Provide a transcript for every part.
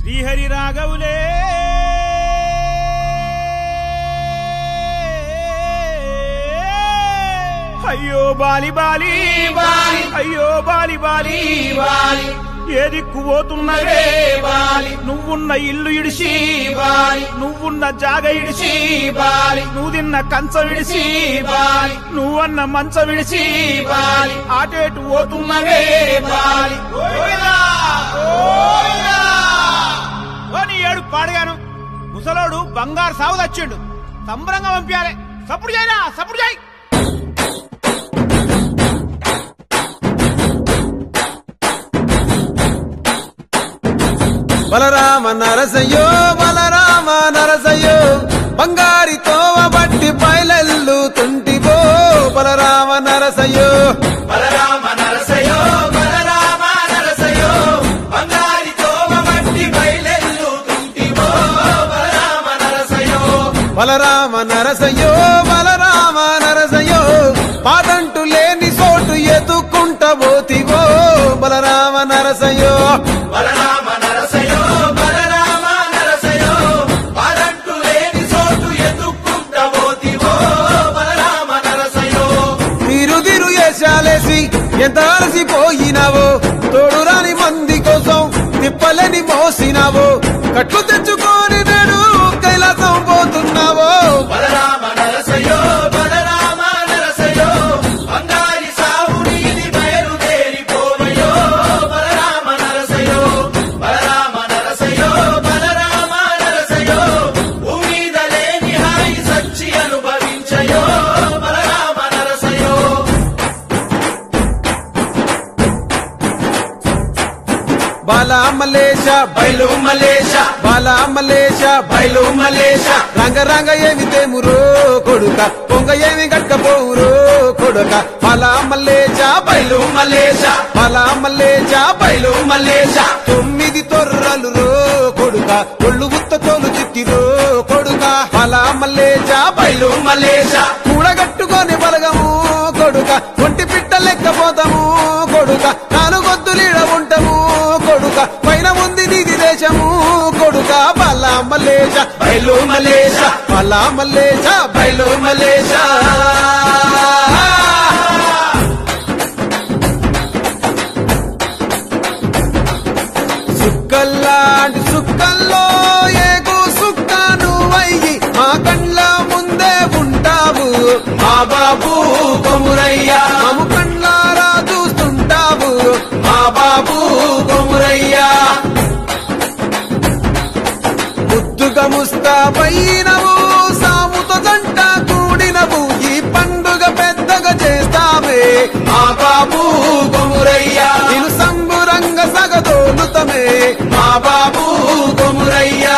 శ్రీహరి రాఘవులే అయ్యో Bali Bali Bali అయ్యో Bali Bali Bali ఏ దిక్కు పోతున్నవే బాలి నువ్వున్న ఇల్లు ఇడిసి బాలి నువ్వున్న జాగ ఇడిసి బాలి నువ్వు తిన్న కంచం ఇడిసి బాలి నువ్వన్న మంచం ఇడిసి బాలి ఆటేటు పోతున్నవే బాలి ఏడు పాడగాను ముసలోడు బంగారు సాగు తెచ్చిండు సంబరంగా పంపించాలి సప్పుడు చేయరా సప్పుడు చేయి బలరామ నరసయ్యో బలరామ నరసయ్యో బంగారి తోవ బట్టి పైలెల్లు తుంటివో బలరామ నరసయ్యో బలరామ నరసయ్యో బలరామ నరసయ్యో బంగారి తోవ బట్టి పైలెల్లు తుంటివో బలరామ నరసయ్యో బలరామ నరసయ్యో బలరామ నరసయ్యో పాదంటు లేని చోటు ఎదుకుంట పోతివో బలరామ నరసయ్యో బలరామ నరసయ్యో బలరామ నరసయ్యో పాదంటు లేని చోటు ఎదుకుంట పోతివో బలరామ నరసయ్యో తిరు ఏషాలేసి ఎంత అలసిపోయినావో తోడు రాని మంది కోసం తిప్పలని మోసినావో కట్లు తెచ్చుకొని నేడు కైలాసం పోతున్నావో బలరామ నరసయ్యో బలరామ నరసయ్యో బంగారి సాగు నీది బయలుదేరిపోవయో బలరామ నరసయ్యో బలరామ నరసయ్యో బలరామ నరసయ్యో భూమిద లేని హాయి సచ్చి అనుభవించయో బలరామ నరసయ్యో బాలా మలేష బయలు మలేష బాలా మలేష బయలు మలేష రంగ రంగ ఏమి తేమురో కొడుక పొంగ ఏమి గట్టపోవురో కొడుక బాలా మలేష బయలు మలేష బాలా మలేష బయలు మలేష 9 తొర్రలు రో కొడుక ఒళ్ళు గుత్త తోలు చిత్తిరో కొడుక బాలా మలేష బయలు మలేష కూడగట్టుకొని బలగము కొడుక ఒంటి పిట్ట లెక్కపోతాము కొడుక నాలుగొద్దులీడ ఉంటాము కొడుక పైన ఉంది నీది దేశము కొడుక బాలా మలేష బయలు మలేష బాలా మలేష బయలు మలేష సుక్కల్లాంటి సుక్కల్లో ఏగు సుక్క నువ్వయ్యి మా కండ్ల ముందే ఉంటావు మా బాబు కొమురయ్యా మాము కండ్లారా చూస్తుంటావు మా బాబు కొమురయ్యా ముద్దుగా ముస్తాబైనవు సాముతో జంట కూడినవు ఈ పండుగ పెద్దగా చేస్తావే మా బాబు కొమురయ్యా నేను సంబురంగ సగదోలుతమే మా బాబు కొమురయ్యా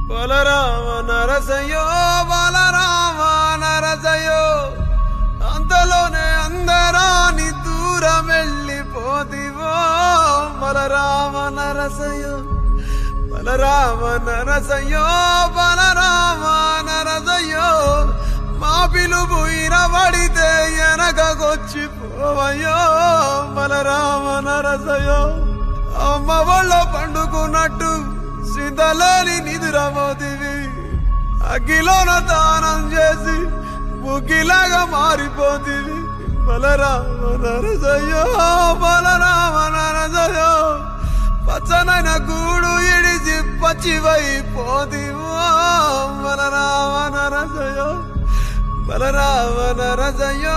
బలరామ నరసయ్యో బలరామ నరసయ్యో అంతలోనే అందరాని దూరం వెళ్ళిపోతివో బలరామ నరసయ్యో బలరామ నరసయ్యో బలరామ నరసయ్యో మా పిలుపు ఇనబడితే వెనకకొచ్చిపోవయ్యో బలరామ నరసయ్యో అమ్మ వాళ్ళ పండుకున్నట్టు శ్రీతలేని నిదురమోతివి అగ్గిలోన దానం చేసి ముగ్గిలాగా మారిపోతివి బలరామ నరసయ్యో బలరామ నరసయ్యో పచ్చనైన గూడు ఇడిచి పచ్చివైపోతివో బలరామ నరసయ్యో బలరామ నరసయ్యో